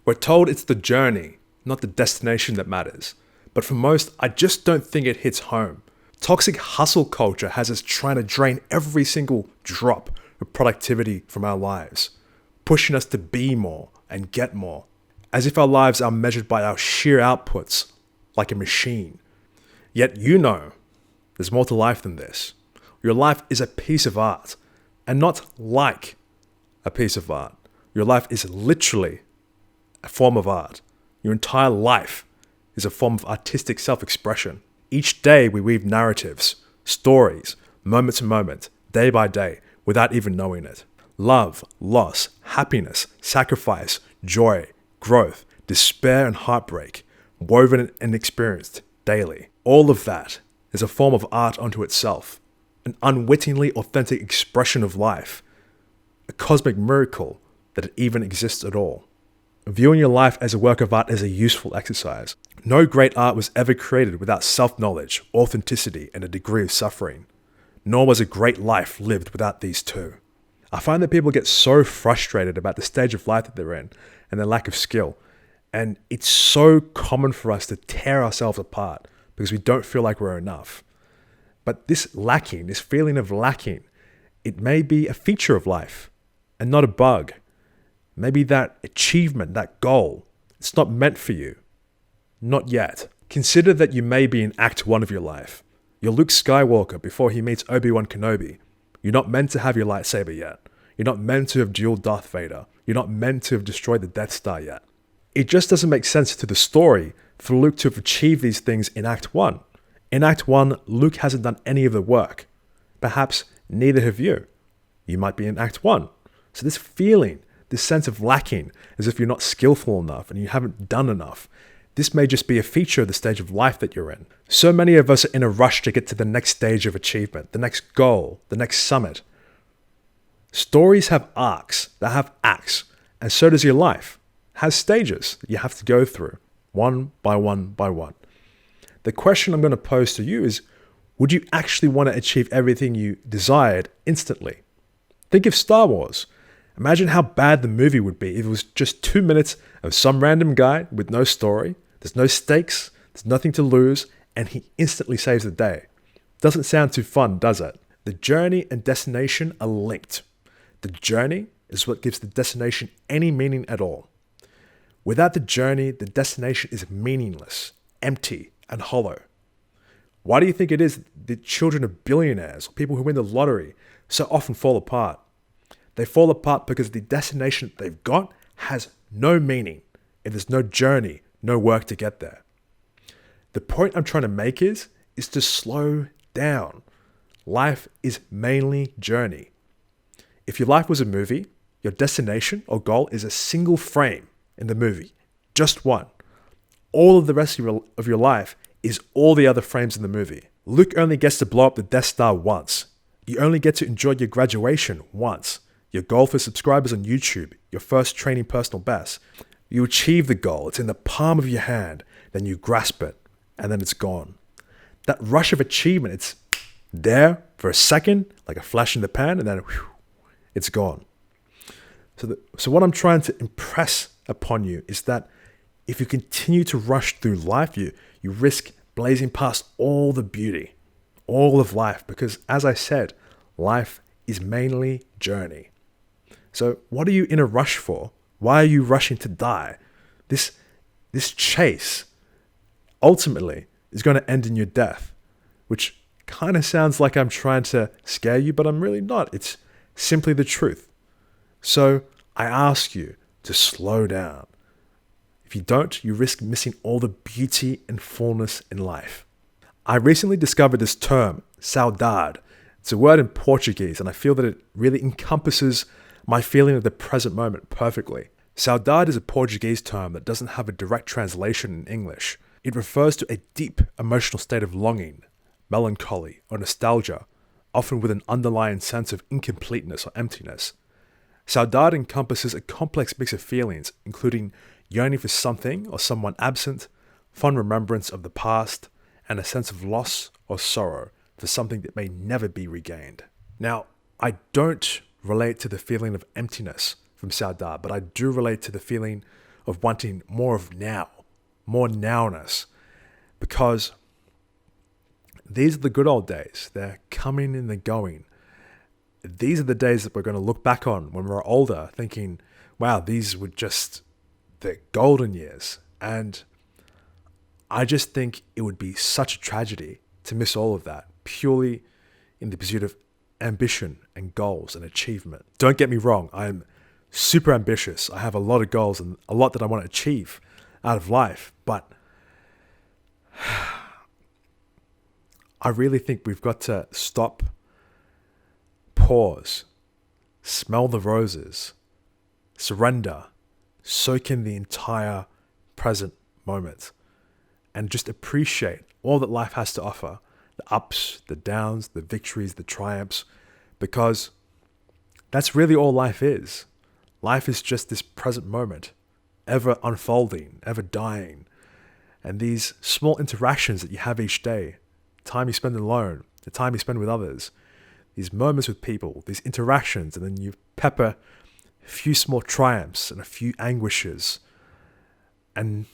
We're told it's the journey, not the destination that matters. But for most, I just don't think it hits home. Toxic hustle culture has us trying to drain every single drop of productivity from our lives, pushing us to be more and get more, as if our lives are measured by our sheer outputs, like a machine. Yet you know, there's more to life than this. Your life is a piece of art, and not like a piece of art. Your life is literally a form of art. Your entire life is a form of artistic self-expression. Each day we weave narratives, stories, moment to moment, day by day, without even knowing it. Love, loss, happiness, sacrifice, joy, growth, despair and heartbreak, woven and experienced daily. All of that is a form of art unto itself, an unwittingly authentic expression of life, a cosmic miracle that it even exists at all. Viewing your life as a work of art is a useful exercise. No great art was ever created without self-knowledge, authenticity, and a degree of suffering. Nor was a great life lived without these two. I find that people get so frustrated about the stage of life that they're in and their lack of skill. And it's so common for us to tear ourselves apart because we don't feel like we're enough. But this feeling of lacking, it may be a feature of life and not a bug. Maybe that achievement, that goal, it's not meant for you. Not yet. Consider that you may be in Act 1 of your life. You're Luke Skywalker before he meets Obi-Wan Kenobi. You're not meant to have your lightsaber yet. You're not meant to have dueled Darth Vader. You're not meant to have destroyed the Death Star yet. It just doesn't make sense to the story for Luke to have achieved these things in Act 1. In Act 1, Luke hasn't done any of the work. Perhaps neither have you. You might be in Act 1. So this feeling, this sense of lacking, as if you're not skillful enough and you haven't done enough, this may just be a feature of the stage of life that you're in. So many of us are in a rush to get to the next stage of achievement, the next goal, the next summit. Stories have arcs, they have acts, and so does your life. It has stages that you have to go through, one by one by one. The question I'm going to pose to you is, would you actually want to achieve everything you desired instantly? Think of Star Wars. Imagine how bad the movie would be if it was just 2 minutes of some random guy with no story, there's no stakes, there's nothing to lose, and he instantly saves the day. Doesn't sound too fun, does it? The journey and destination are linked. The journey is what gives the destination any meaning at all. Without the journey, the destination is meaningless, empty, and hollow. Why do you think it is that children of billionaires, or people who win the lottery, so often fall apart? They fall apart because the destination they've got has no meaning, and there's no journey, no work to get there. The point I'm trying to make is to slow down. Life is mainly journey. If your life was a movie, your destination or goal is a single frame in the movie, just one. All of the rest of your life is all the other frames in the movie. Luke only gets to blow up the Death Star once. You only get to enjoy your graduation once. Your goal for subscribers on YouTube, your first training personal best. You achieve the goal, it's in the palm of your hand, then you grasp it, and then it's gone. That rush of achievement, it's there for a second, like a flash in the pan, and then whew, it's gone. So what I'm trying to impress upon you is that if you continue to rush through life, you risk blazing past all the beauty, all of life, because as I said, life is mainly journey. So what are you in a rush for? Why are you rushing to die? This chase ultimately is going to end in your death, which kind of sounds like I'm trying to scare you, but I'm really not. It's simply the truth. So I ask you to slow down. If you don't, you risk missing all the beauty and fullness in life. I recently discovered this term, saudade. It's a word in Portuguese, and I feel that it really encompasses my feeling of the present moment perfectly. Saudade is a Portuguese term that doesn't have a direct translation in English. It refers to a deep emotional state of longing, melancholy, or nostalgia, often with an underlying sense of incompleteness or emptiness. Saudade encompasses a complex mix of feelings, including yearning for something or someone absent, fond remembrance of the past, and a sense of loss or sorrow for something that may never be regained. Now, I don't relate to the feeling of emptiness from saudade, but I do relate to the feeling of wanting more of now, more nowness, because these are the good old days. They're coming and they're going. These are the days that we're going to look back on when we're older, thinking, wow, these were just the golden years. And I just think it would be such a tragedy to miss all of that purely in the pursuit of ambition and goals and achievement. Don't get me wrong, I'm super ambitious. I have a lot of goals and a lot that I want to achieve out of life, but I really think we've got to stop, pause, smell the roses, surrender, soak in the entire present moment, and just appreciate all that life has to offer, the ups, the downs, the victories, the triumphs, because that's really all life is. Life is just this present moment, ever unfolding, ever dying. And these small interactions that you have each day, time you spend alone, the time you spend with others, these moments with people, these interactions, and then you pepper a few small triumphs and a few anguishes. And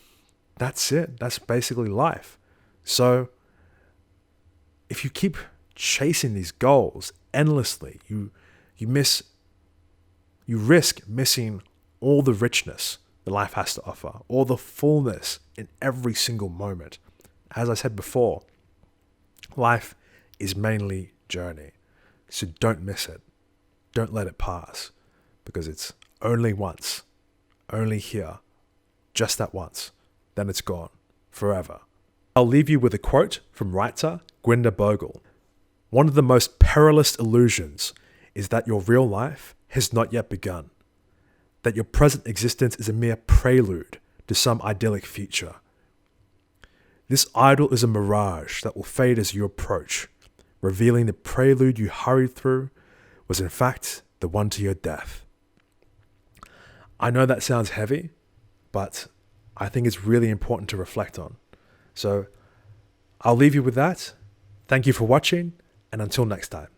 that's it. That's basically life. So if you keep chasing these goals endlessly, you risk missing all the richness that life has to offer, all the fullness in every single moment. As I said before, life is mainly journey. So don't miss it. Don't let it pass, because it's only once, only here, just that once. Then it's gone forever. I'll leave you with a quote from writer Gwynder Bogle. One of the most perilous illusions is that your real life has not yet begun, that your present existence is a mere prelude to some idyllic future. This idyll is a mirage that will fade as you approach, revealing the prelude you hurried through was in fact the one to your death. I know that sounds heavy, but I think it's really important to reflect on. So I'll leave you with that. Thank you for watching, and until next time.